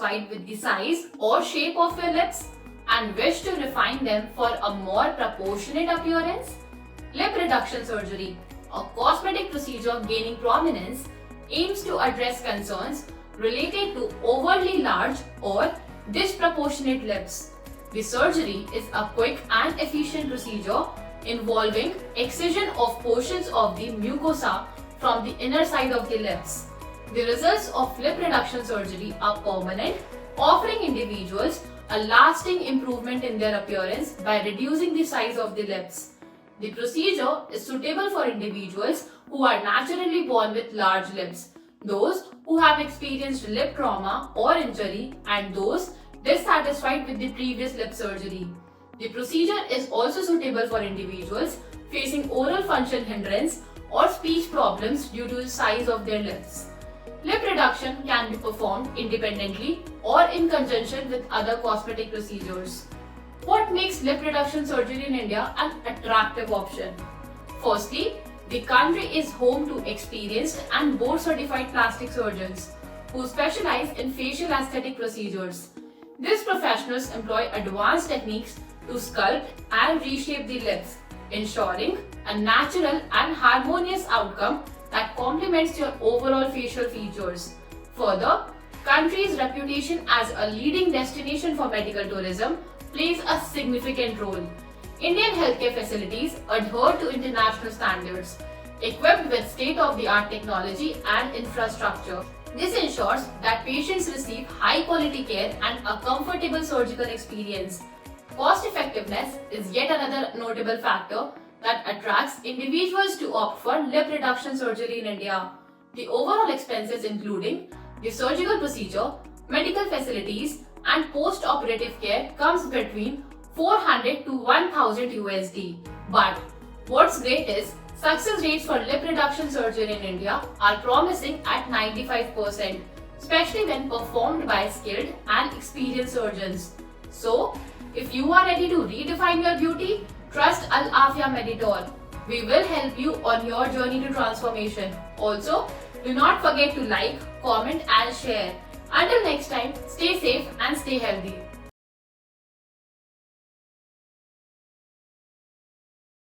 dissatisfied with the size or shape of your lips and wish to refine them for a more proportionate appearance? Lip reduction surgery, a cosmetic procedure gaining prominence, aims to address concerns related to overly large or disproportionate lips. The surgery is a quick and efficient procedure involving excision of portions of the mucosa from the inner side of the lips. The results of lip reduction surgery are permanent, offering individuals a lasting improvement in their appearance by reducing the size of the lips. The procedure is suitable for individuals who are naturally born with large lips, those who have experienced lip trauma or injury, and those dissatisfied with the previous lip surgery. The procedure is also suitable for individuals facing oral function hindrance or speech problems due to the size of their lips. Lip reduction can be performed independently or in conjunction with other cosmetic procedures. What makes lip reduction surgery in India an attractive option? Firstly, the country is home to experienced and board-certified plastic surgeons who specialize in facial aesthetic procedures. These professionals employ advanced techniques to sculpt and reshape the lips, ensuring a natural and harmonious outcome that complements your overall facial features. Further, country's reputation as a leading destination for medical tourism plays a significant role. Indian healthcare facilities adhere to international standards, equipped with state-of-the-art technology and infrastructure. This ensures that patients receive high-quality care and a comfortable surgical experience. Cost effectiveness is yet another notable factor that attracts individuals to opt for lip reduction surgery in India. The overall expenses, including the surgical procedure, medical facilities, and post-operative care, comes between 400 to 1000 USD. But what's great is success rates for lip reduction surgery in India are promising at 95%, especially when performed by skilled and experienced surgeons. So, if you are ready to redefine your beauty, trust Al Afia Meditol. We will help you on your journey to transformation. Also, do not forget to like, comment and share. Until next time, stay safe and stay healthy.